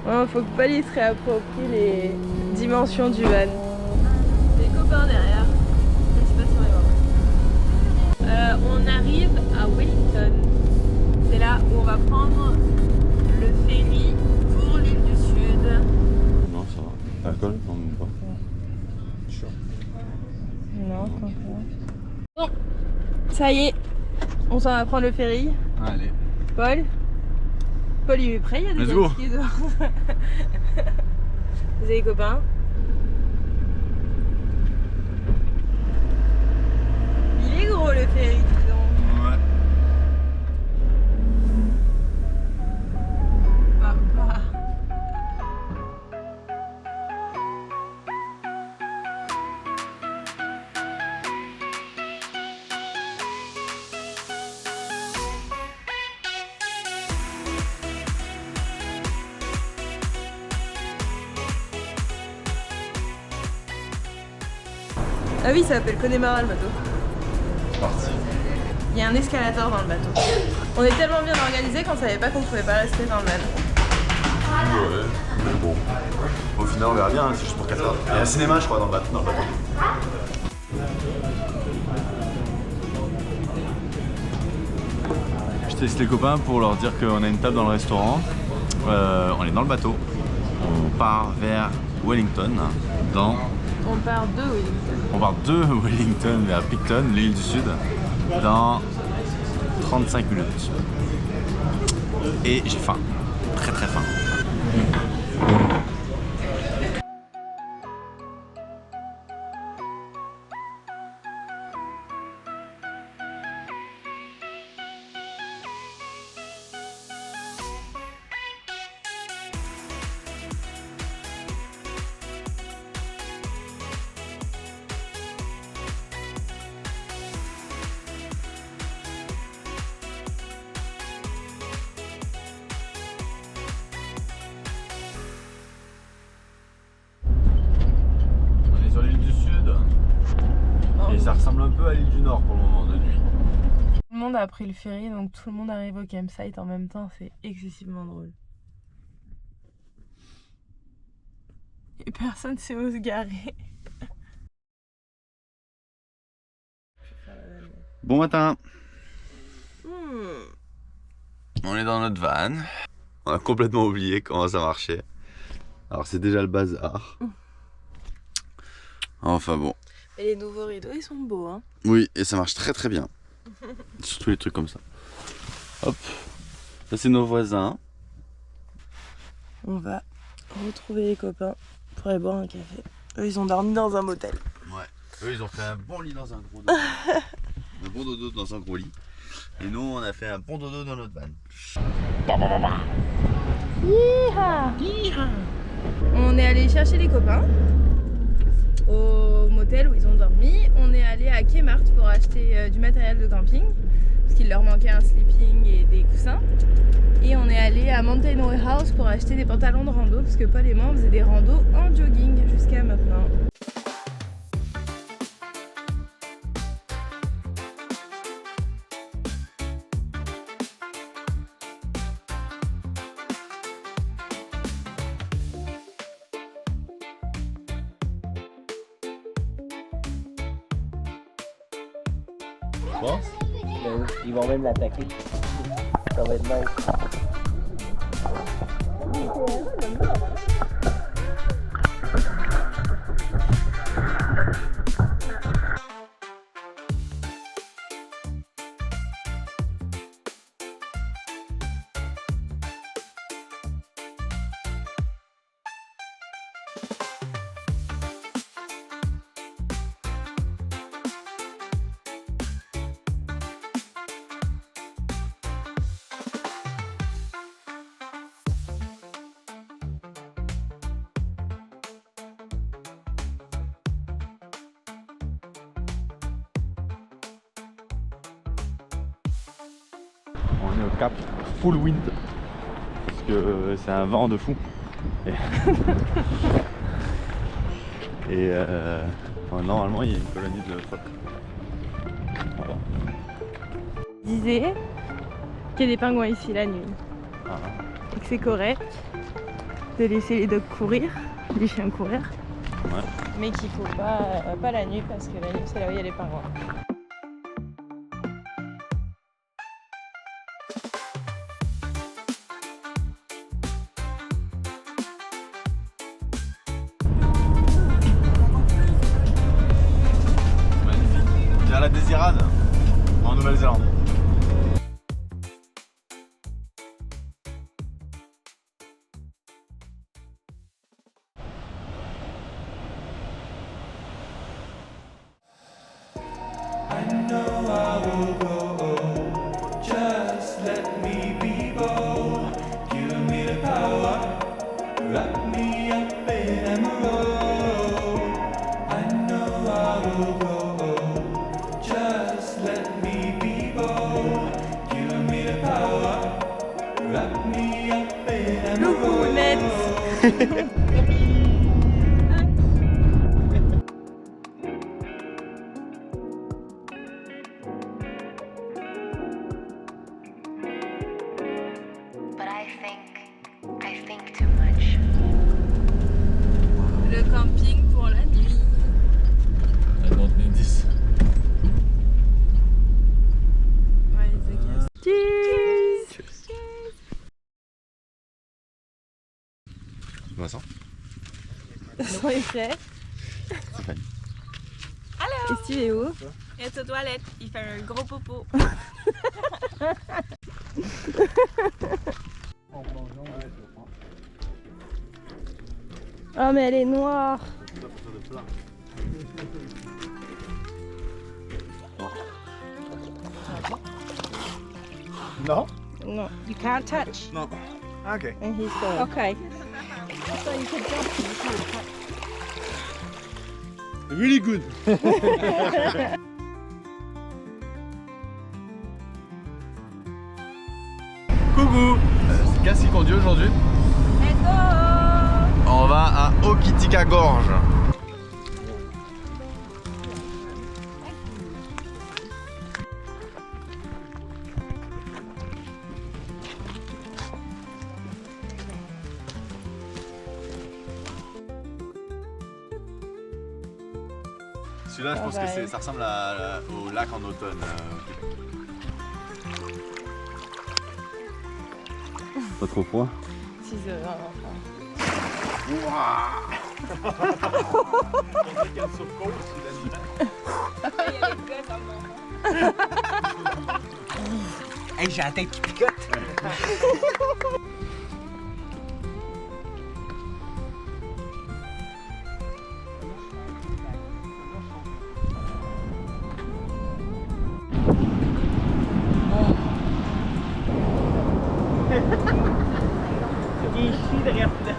Oh, faut que Paul se réapproprie les dimensions du van. Les copains derrière. Je sais pas si on les voit. On arrive à Wellington. C'est là où on va prendre le ferry pour l'île du Sud. Non, ça va. Alcool? Non, même pas. Sûr. Non, bon, ça y est, on s'en va prendre le ferry. Allez. Paul, il est prêt, il y a des Let's go. jet skis dehors. Vous avez les copains? Il est gros le ferry, dis donc. Ouais. Papa. Ah oui, ça s'appelle Connemara le bateau. C'est parti. Il y a un escalator dans le bateau. On est tellement bien organisé qu'on savait pas qu'on pouvait pas rester dans le van. Ouais, mais bon. Au final, on verra bien, c'est juste pour 4 heures. Il y a un cinéma, je crois, dans le bateau. Je teste les copains pour leur dire qu'on a une table dans le restaurant. On est dans le bateau. On part vers Wellington. On part de Wellington. On part de Wellington vers Picton, l'île du Sud, dans 35 minutes. Et j'ai faim. Très très faim. Et ça ressemble un peu à l'île du Nord pour le moment, de nuit. Tout le monde a pris le ferry, donc tout le monde arrive au campsite en même temps, c'est excessivement drôle. Et personne sait où se garer. Bon matin. On est dans notre van. On a complètement oublié comment ça marchait. Alors c'est déjà le bazar. Enfin bon. Et les nouveaux rideaux, ils sont beaux, hein. Oui, et ça marche très très bien. Surtout les trucs comme ça. Hop. Ça c'est nos voisins. On va retrouver les copains pour aller boire un café. Eux, ils ont dormi dans un motel. Ouais. Eux, ils ont fait un bon lit dans un gros dodo. Un bon dodo dans un gros lit. Et nous, on a fait un bon dodo dans notre van. Yeeha. Yeeha. On est allé chercher les copains au motel où ils ont dormi. On est allé à Kmart pour acheter du matériel de camping parce qu'il leur manquait un sleeping et des coussins. Et on est allé à Mountain Warehouse pour acheter des pantalons de rando parce que Paul et moi on faisait des randos en jogging jusqu'à maintenant. Bon. Ils vont même l'attaquer. Ça va être nice. On est au cap full wind. Parce que c'est un vent de fou. Et, enfin, normalement il y a une colonie de phoques. Voilà. Je disais qu'il y a des pingouins ici la nuit Ah. et que c'est correct. de laisser les dogs courir, les chiens courir. Ouais. Mais qu'il faut pas la nuit parce que la nuit c'est là où il y a les pingouins. Magnifique. Vers la Désirade, en Nouvelle-Zélande. Coucou Ned. But I think too much. Le camping pour la nuit. Ouais, les agaces. Cheers. Vincent. Vincent est prêt. Stéphanie. Et Steve est où? Il est aux toilettes, il fait un gros popo. Oh mais elle est noire. Non. No, you can't touch. Non. Ok. And he's going. Okay. So you could jump. You can't touch. Really good. Coucou. C'est Cass qui conduit aujourd'hui. Let's go! On va à Hokitika Gorge. Celui-là, je pense que ça ressemble au lac en automne. Pas trop froid. 6 heures. Hey, j'ai la tête qui picote. Il chie derrière là.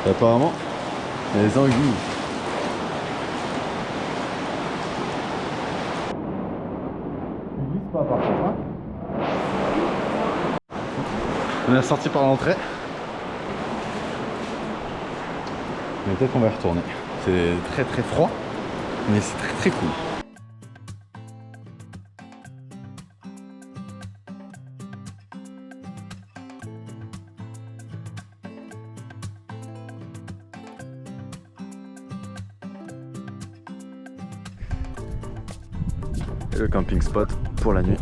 Apparemment, il y a des anguilles. Tu glisses pas par contre, hein. On est sorti par l'entrée. Mais peut-être qu'on va y retourner. C'est très très froid, mais c'est très très cool. Et le camping spot pour la nuit.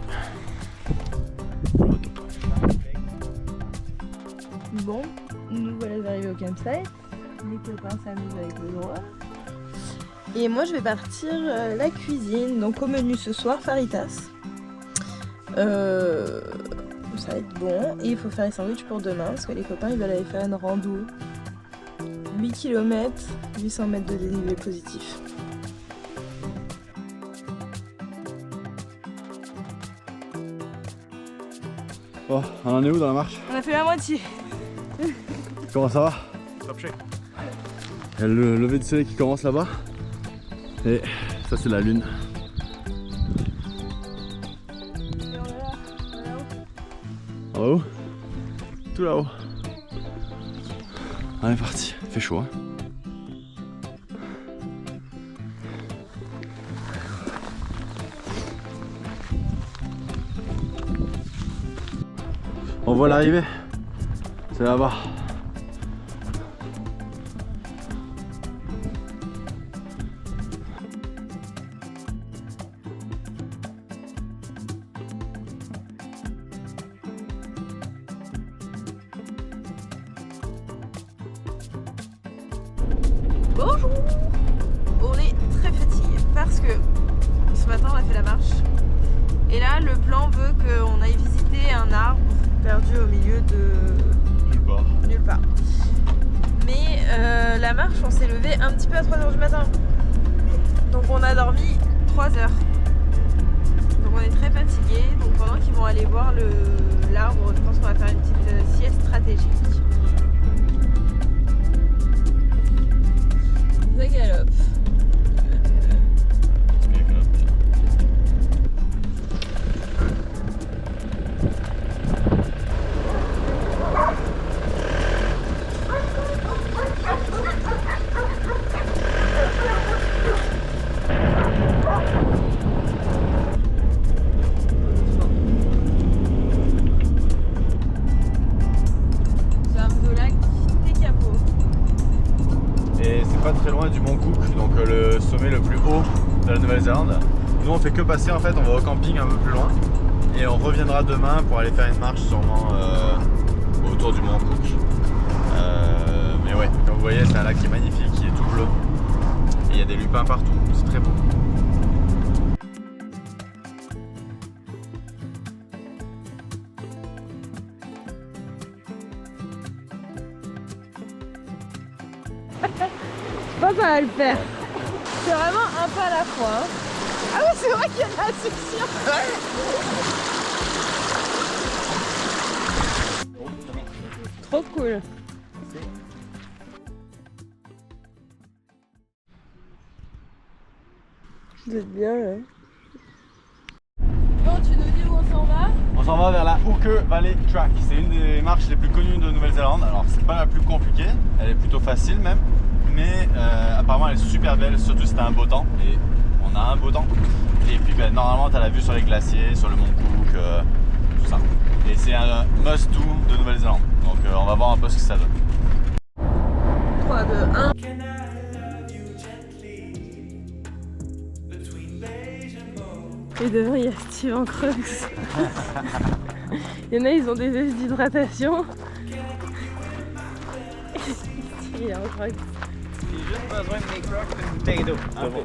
Bon, nous voilà arrivés au campsite. Les copains s'amusent avec le droit. Et moi je vais partir la cuisine. Donc au menu ce soir, faritas. Ça va être bon. Et il faut faire les sandwichs pour demain parce que les copains ils veulent aller faire une rando. 8 km, 800 mètres de dénivelé positif. Bon, on en est où dans la marche? On a fait la moitié. Comment ça va? Top shape. Il y a le lever du soleil qui commence là-bas. Et ça c'est la lune. En haut? Tout là-haut. On est parti, il fait chaud hein. On voit l'arrivée, c'est là-bas. Bonjour! On est très fatigué parce que ce matin on a fait la marche et là le plan veut qu'on aille visiter un arbre perdu au milieu de... nulle part. Mais la marche on s'est levé un petit peu à 3h du matin. Donc on a dormi 3 heures. Donc on est très fatigué. Donc pendant qu'ils vont aller voir l'arbre, je pense qu'on va faire une petite sieste stratégique. Ça galope. C'est un peu lac Tekapo. Et c'est pas très loin du Mont Cook, donc le sommet le plus haut de la Nouvelle-Zélande. Nous on fait que passer en fait, on va au camping un peu plus loin et on reviendra demain pour aller faire une marche sûrement autour du Mont Cook. Mais ouais, comme vous voyez c'est un lac qui est magnifique, qui est tout bleu et il y a des lupins partout, c'est très beau. Je pense que ça va le faire. C'est vraiment un pas à la fois. Hein. Ah oui, c'est vrai qu'il y a de la succion. Trop cool. Vous êtes bien là. Bon, tu nous dis où on s'en va? On s'en va vers la Hooker Valley Track. C'est une des marches les plus connues de Nouvelle-Zélande. Alors c'est pas la plus compliquée, elle est plutôt facile même. Mais apparemment elle est super belle, surtout si t'as un beau temps. Et on a un beau temps. Et puis ben, normalement t'as la vue sur les glaciers, sur le Mont Cook, tout ça. Et c'est un must-do de Nouvelle-Zélande. Donc on va voir un peu ce que ça donne. 3, 2, 1. Et devant il y a Steve en Crocs. Il y en a ils ont des vestes d'hydratation. Steve est en Crocs. J'ai juste besoin de mes crocs et une bouteille d'eau. Ah bon.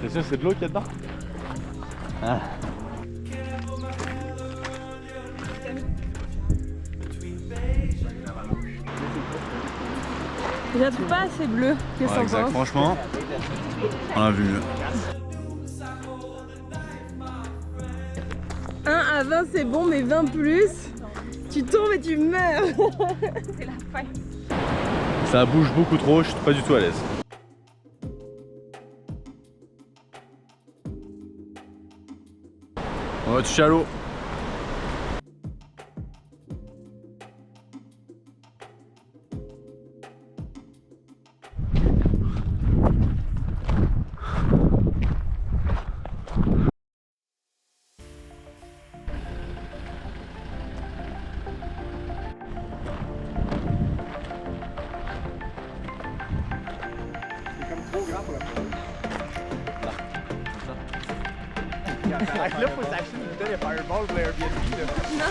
T'es sûr c'est de l'eau qu'il y a dedans? Ah. Je la trouve pas assez bleue. Qu'est-ce que t'en Exact, penses? franchement, on a vu mieux. 1 à 20 c'est bon, mais 20 plus, tu tombes et tu meurs. C'est la fin. Ça bouge beaucoup trop, je suis pas du tout à l'aise. On va toucher à l'eau. Là, faut s'acheter une bouteille de Fireball pour Airbnb. Là.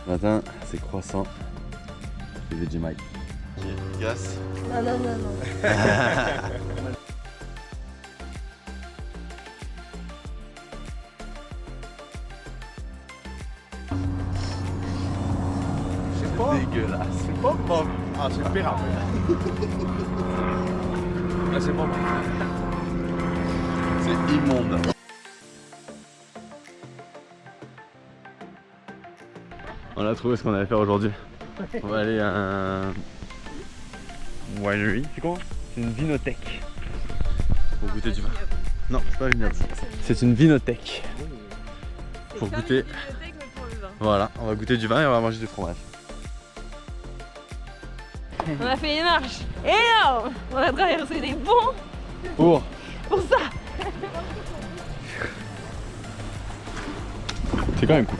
Matin, c'est croissant. C'est Vegemite. Gas. Non, non, non, non. C'est pas Dégueulasse. C'est pas mauvais. Ah, c'est le pire en fait. Là, c'est pas mauvais. C'est immonde. On a trouvé ce qu'on allait faire aujourd'hui. On va aller à un winery. C'est quoi? C'est une vinothèque. Pour goûter du vin. Non, c'est pas vignoble. C'est une vinothèque. Pour goûter. Voilà, on va goûter du vin et on va manger du fromage. On a fait une marche énorme. On a traversé des ponts Pour ça. C'est quand même cool.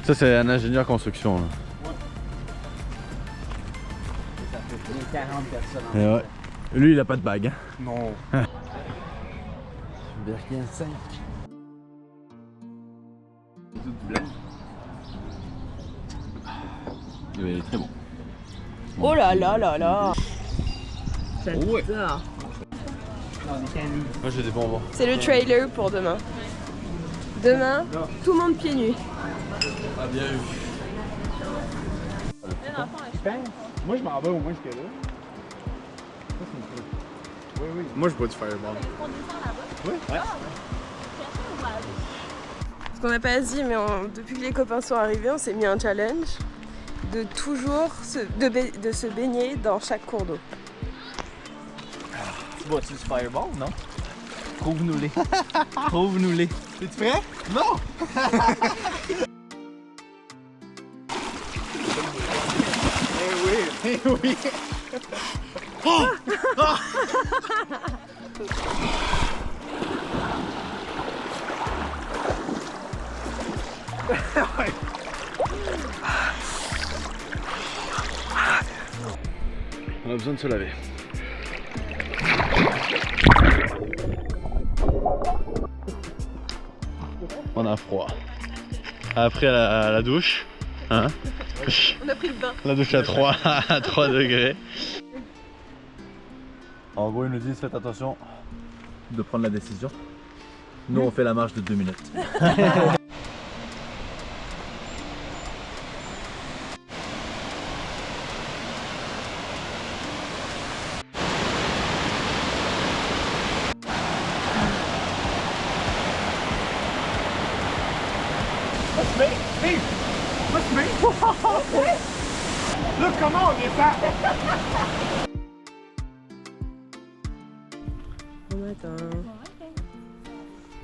Ça c'est un ingénieur construction là. Ça fait plus de 40 personnes en Et ouais. Lui il a pas de bague. Hein. Non. Birkin 5. Tout blanc. Il est très bon. Oh là là là là. Ouais. J'adore. Moi j'ai des bonbons. C'est le trailer pour demain. Demain, tout le monde pieds nus. Ah bien vu. Moi, je m'en vais au moins jusque là. Oui, oui. Moi, je bois du Fireball. Oui? Ouais. Ce qu'on n'a pas dit, mais depuis que les copains sont arrivés, on s'est mis un challenge de toujours de se baigner dans chaque cours d'eau. Tu bois-tu du Fireball, non? Trouve-nous-les. Trouve-nous-les. Es-tu prêt? Non! Eh oui! On a besoin de se laver. On a froid. Après la douche, hein? On a pris le bain. La douche à 3, à 3 degrés. En gros, ils nous disent faites attention de prendre la décision. Nous, on fait la marche de 2 minutes. Look comment on descend! Bon matin.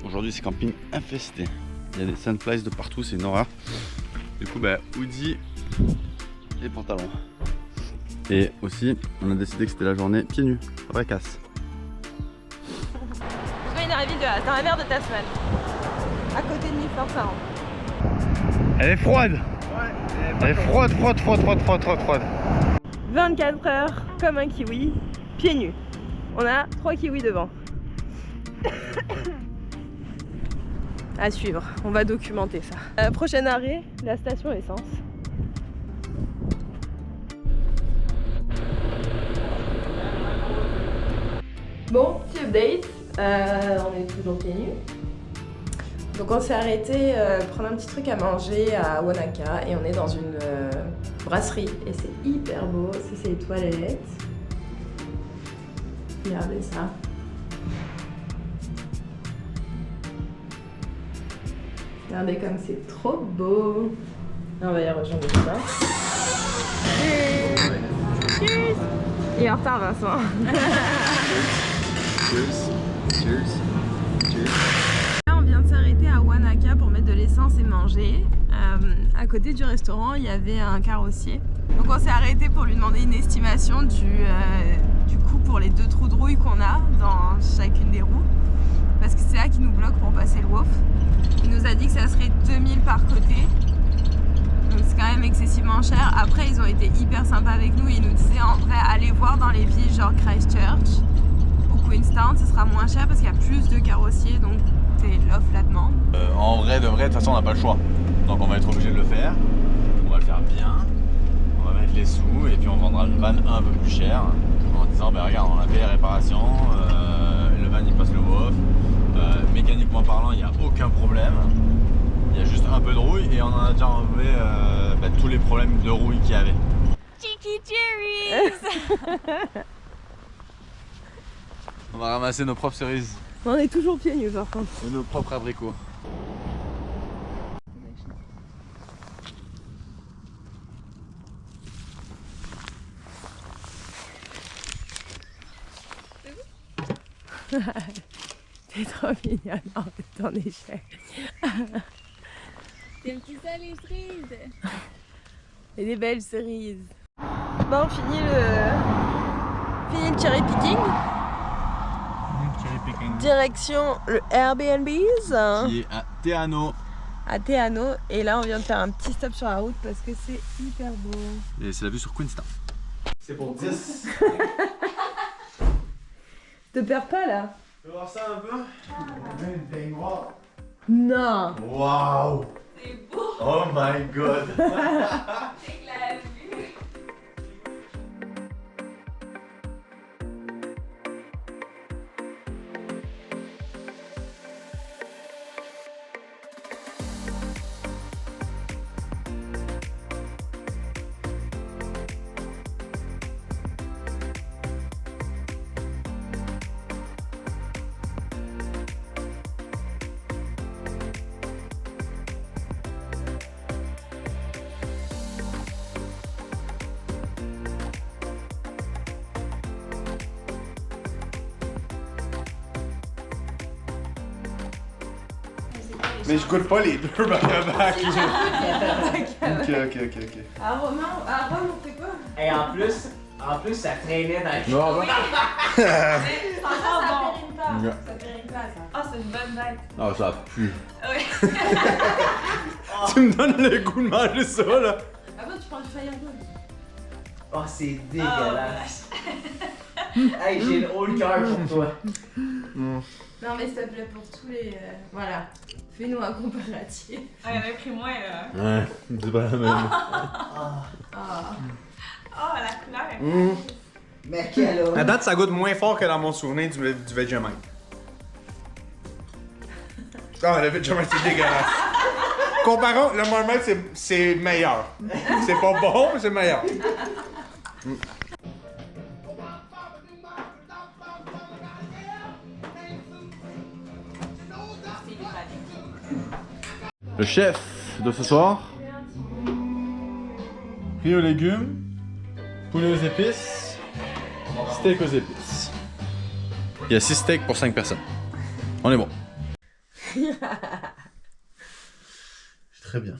Aujourd'hui, c'est camping infesté. Il y a des sandflies de partout, c'est une horreur. Du coup, hoodie et pantalon. Et aussi, on a décidé que c'était la journée pieds nus, vraie casse. Je vais dans la ville de Haas, dans la mer de Tasman, à côté de Newfoundland. Elle est froide. Elle est froide. 24 heures comme un kiwi, pieds nus. On a 3 kiwis devant. À suivre, on va documenter ça. Prochain arrêt, la station essence. Bon, petit update, on est toujours pieds nus. Donc on s'est arrêté prendre un petit truc à manger à Wanaka et on est dans une brasserie et c'est hyper beau, ça c'est les toilettes. Regardez ça. Regardez comme c'est trop beau. On va y rejoindre ça. Cheers. Il est en retard Vincent. Cheers. Là on vient de s'arrêter à Wanaka pour mettre de l'essence censé manger, à côté du restaurant, il y avait un carrossier. Donc on s'est arrêté pour lui demander une estimation du coût pour les 2 trous de rouille qu'on a dans chacune des roues. Parce que c'est là qui nous bloque pour passer le WOF. Il nous a dit que ça serait 2000 par côté. Donc c'est quand même excessivement cher. Après ils ont été hyper sympas avec nous. Ils nous disaient en vrai allez voir dans les villes genre Christchurch ou Queenstown, ce sera moins cher parce qu'il y a plus de carrossiers. Donc c'est l'offre, la demande. En vrai, de vrai, de toute façon, on n'a pas le choix. Donc on va être obligé de le faire. On va le faire bien. On va mettre les sous et puis on vendra le van un peu plus cher en disant ben regarde, on a fait les réparations, le van il passe le WOF. Mécaniquement parlant, il n'y a aucun problème. Il y a juste un peu de rouille et on en a déjà enlevé tous les problèmes de rouille qu'il y avait. Cheeky cherries. On va ramasser nos propres cerises On est toujours pieds nus par contre. et nos propres abricots. T'es trop mignonne en ton échec. T'aimes tout ça les cerises? Et des belles cerises. Bon, fini le cherry picking. Direction le Airbnb's Qui est à Teano. à Teano. Et là, on vient de faire un petit stop sur la route parce que c'est hyper beau. Et c'est la vue sur Queenstown. C'est pour 10. Te perds pas là? Tu veux voir ça un peu? Une baignoire. Non. Waouh! C'est beau Oh my god! avec la vue. Mais je goûte pas les deux back à back. Ok. À Rome, on fait quoi? Et en plus, ça traînait dans le Non, Ah bon. Ça périme pas ça. Ah, c'est une bonne bête. Ah, ça pue. Oui. Tu me donnes le goût de manger ça là. Ah bon, tu prends du fireball? Oh, c'est Oh, dégueulasse. Hey, j'ai le haut le cœur pour toi. Non mais s'il te plaît pour tous les... voilà. Fais-nous un comparatif. Ah, il y en avait pris moins là. Ouais, c'est pas la même. Ah. Oh, la couleur. Mais quelle À horreur. date, ça goûte moins fort que dans mon souvenir du Vegemite. Ah, le Vegemite, c'est dégueulasse. Comparons, le Marmite, c'est meilleur. C'est pas bon, mais c'est meilleur. Le chef de ce soir. Riz aux légumes, poulet aux épices, steak aux épices. Il y a 6 steaks pour 5 personnes. On est bon. Très bien.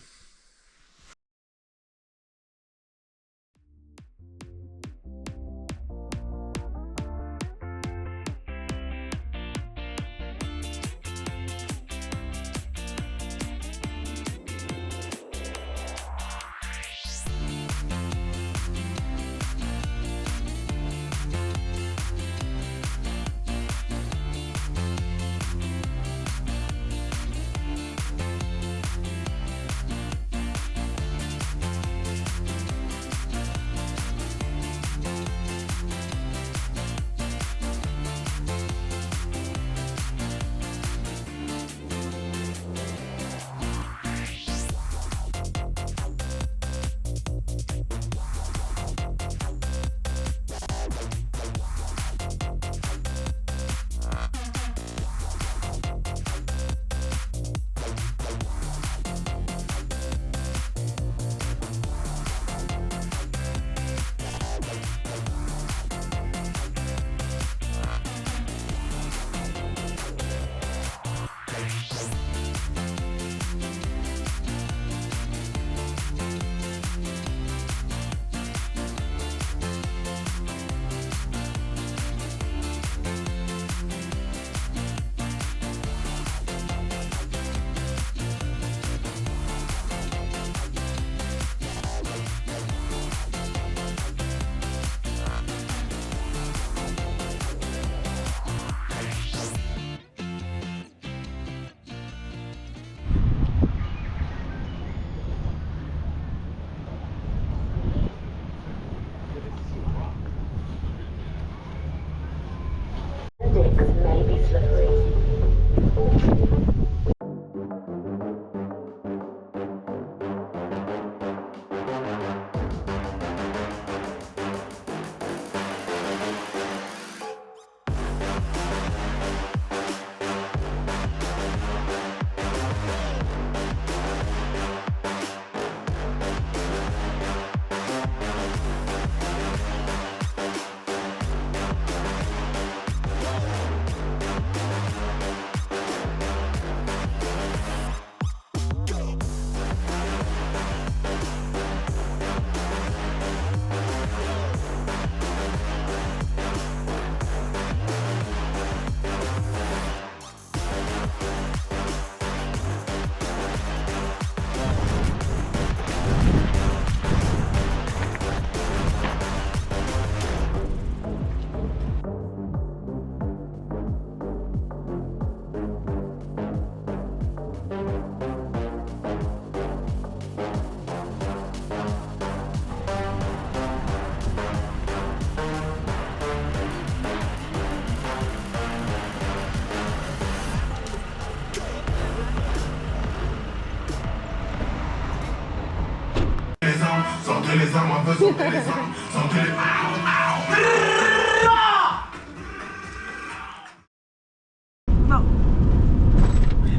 Sortez les armes, un peu, sortez les armes. Sortez les...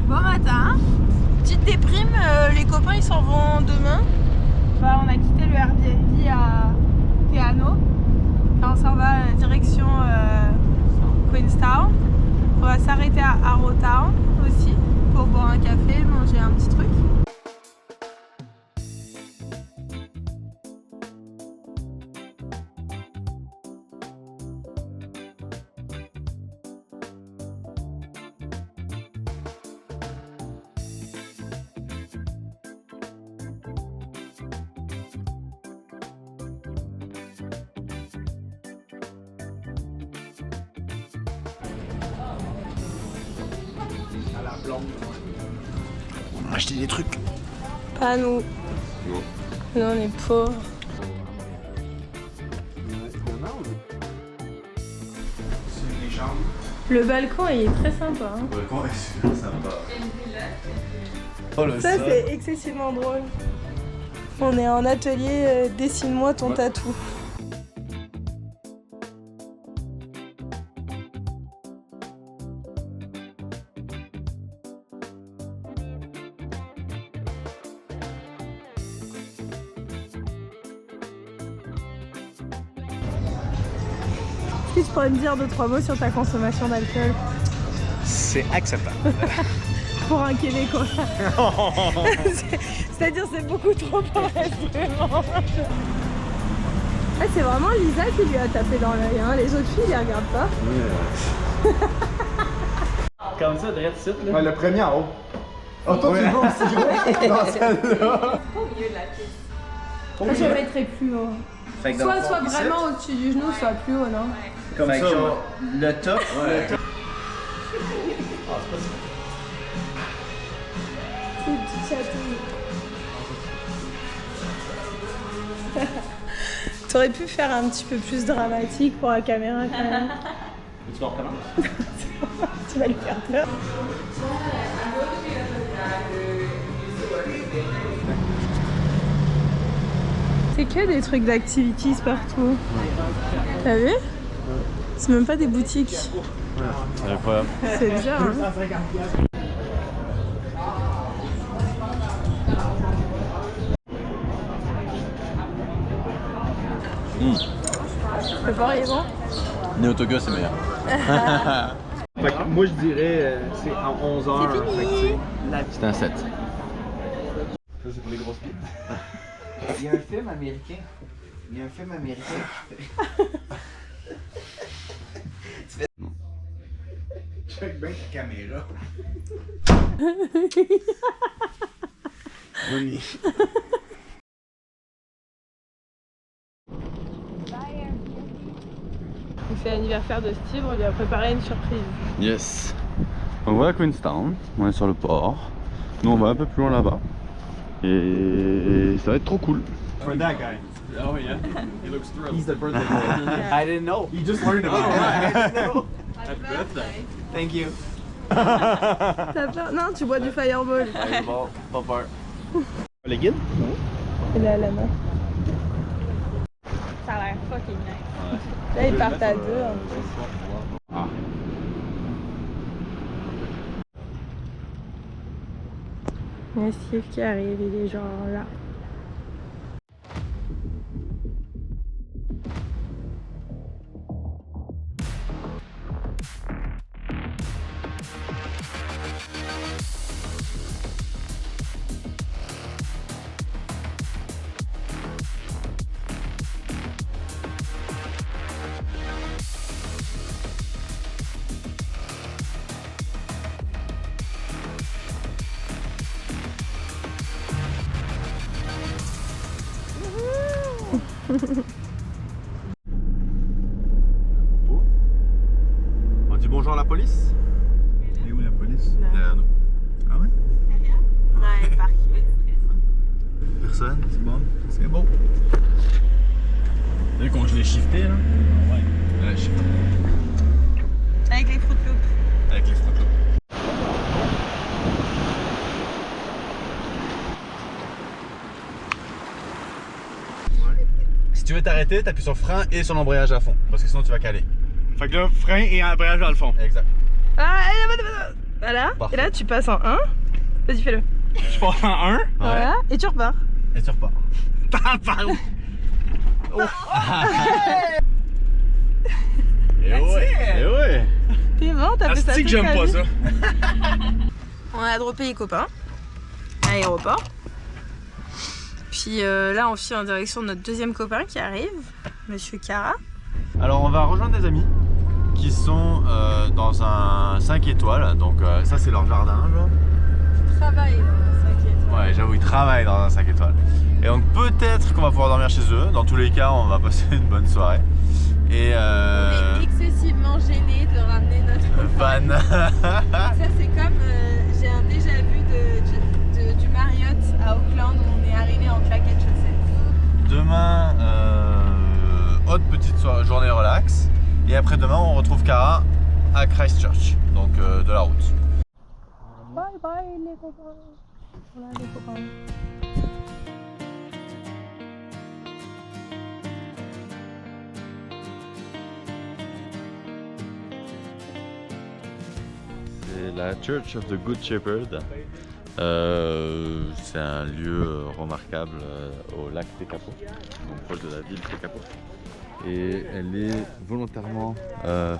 Bon matin. Petite déprime, les copains ils s'en vont demain. Bah, on a quitté le Airbnb à Teano. Et on s'en va direction Queenstown. On va s'arrêter à Arrowtown aussi pour boire un café, manger un petit truc. On a acheté des trucs. Pas nous. Non. Nous on est pauvres. C'est les chambres. Le balcon il est très sympa. Hein. Le balcon est super sympa. Oh le Ça sol. c'est excessivement drôle. On est en atelier dessine-moi ton tatou. Est-ce que tu pourrais me dire 2-3 mots sur ta consommation d'alcool C'est acceptable. pour un Québécois? C'est-à-dire c'est beaucoup trop pour un restaurant. Ah, c'est vraiment Lisa qui lui a tapé dans l'œil, hein. Les autres filles, ils les regardent pas. Comme ça, derrière tout là. Ouais, le premier en haut. Oh, toi, tu le vois aussi gros dans celle-là. Moi, je le mettrais plus haut. Fait que dans le fond, Soit ici, vraiment au-dessus du genou, soit plus haut, non? Comme Fait ça, que genre, le top. Le top. C'est une petite chatouille. T'aurais pu faire un petit peu plus dramatique pour la caméra quand même. Tu recommences? Tu vas lui faire peur. C'est que des trucs d'activities partout. T'as vu? C'est même pas des boutiques. C'est incroyable. C'est bizarre, hein? Le port est bon? Néo Tokyo c'est meilleur. Fait que moi, je dirais, c'est en 11h. C'est fini. C'était un 7. Ça, c'est pour les grosses pieds. Il y a un film américain. Il y a un film américain. Check bien ta caméra. Il fait l'anniversaire de Steve, on lui a préparé une surprise. Yes. Donc voilà Queenstown, on est sur le port. Nous on va un peu plus loin là-bas. Et ça va être trop cool. For that guy. Oh yeah, he looks thrilled. He's the birthday boy. I didn't know. You just learned about it. Happy birthday. Thank you. T'as peur? Non, tu bois du fireball. Bon, pas peur. Les guides? Il est à la main. Ça a l'air fucking nice. Là, ils partent à deux en plus. Ah. Il y a Steve qui arrive, il est genre là. On dit bonjour à la police. Et où la police? Derrière nous. Ah ouais? Ouais, parqué. Personne, c'est bon. C'est beau. T'as vu comment je l'ai shifté là? Ouais. Ouais, shifté. Avec les Fruit Loops. Avec les Fruit Loops. Si tu veux t'arrêter, t'appuies sur le frein et sur l'embrayage à fond, parce que sinon tu vas caler. Fait que là, frein et embrayage dans le fond. Exact. Ah, voilà. Parfait. Et là, tu passes en 1. Vas-y, fais-le. Je pars en 1. Voilà. Et tu repars. Et tu repars. T'en parles. Et ouais. T'es bon, t'as fait ça. Asti que toute j'aime ta pas vie. ça. On a droppé les copains à l'aéroport. Puis là, on file en direction de notre deuxième copain qui arrive, Monsieur Cara. Alors on va rejoindre des amis qui sont dans un 5 étoiles, donc ça c'est leur jardin genre. Travail dans 5 étoiles. Ouais, j'avoue, ils travaillent dans un 5 étoiles. Et donc peut-être qu'on va pouvoir dormir chez eux. Dans tous les cas, on va passer une bonne soirée. Et On est excessivement gênés de ramener notre van. Ça c'est comme j'ai un déjà vu du Marriott à Auckland où on est arrivé en claquettes chaussettes. Demain, autre petite journée relax. Et après demain, on retrouve Cara à Christchurch, donc de la route. Bye bye les copains. Voilà les copains. C'est la Church of the Good Shepherd. C'est un lieu remarquable au lac Tekapo, donc proche de la ville Tekapo. Et elle est volontairement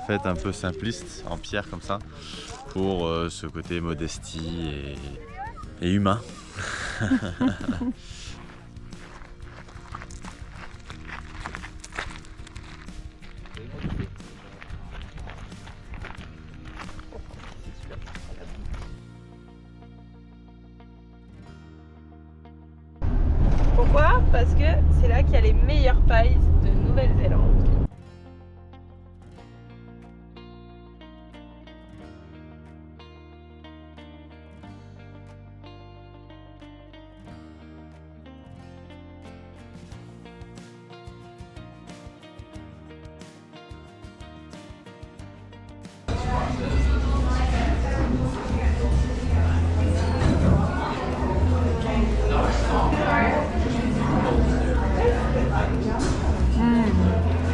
faite un peu simpliste, en pierre comme ça, pour ce côté modestie et humain. Pourquoi? Parce que c'est là qu'il y a les meilleures pailles de Nouvelle-Zélande.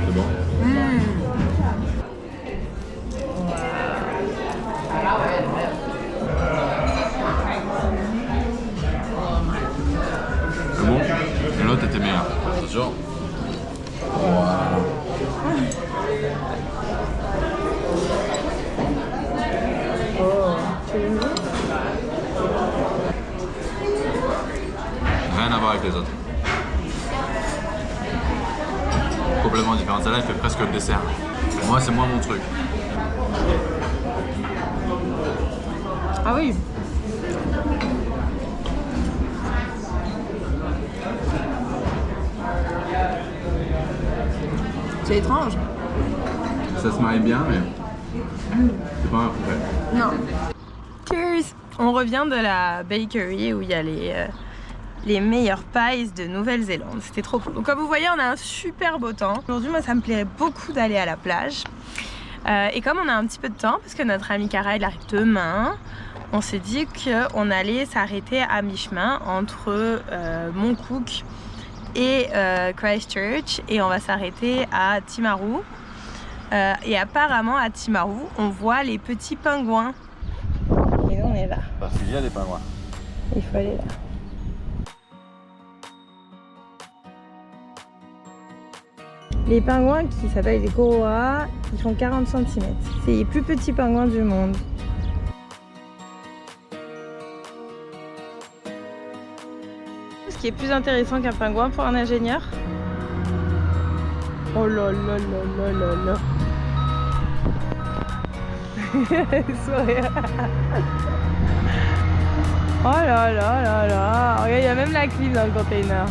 C'est bon. C'est bon. Et l'autre était meilleur. Attention. Rien à voir avec les autres. Complètement différent. Celle-là, elle fait presque le dessert. Moi, c'est moins mon truc. Ah oui. C'est étrange. Ça se marie bien, mais c'est pas un poulet. Non. Cheers. On revient de la bakery où il y a les meilleures pies de Nouvelle-Zélande. C'était trop cool. Donc comme vous voyez, on a un super beau temps. Aujourd'hui, moi, ça me plairait beaucoup d'aller à la plage. Et comme on a un petit peu de temps, parce que notre ami Cara, il arrive demain, on s'est dit qu'on allait s'arrêter à mi-chemin entre Montcook et Christchurch. Et on va s'arrêter à Timaru. Et apparemment, à Timaru, on voit les petits pingouins. Et nous, on est là. Parce qu'il y a des pingouins. Il faut aller là. Les pingouins qui s'appellent les Koroa, ils font 40 cm. C'est les plus petits pingouins du monde. Ce qui est plus intéressant qu'un pingouin pour un ingénieur. Oh là là là là là là. Sourire. Oh là là là là. Regarde, il y a même la clim dans le container.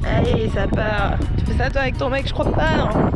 Allez, ça part. Tu fais ça toi avec ton mec, je crois pas, non?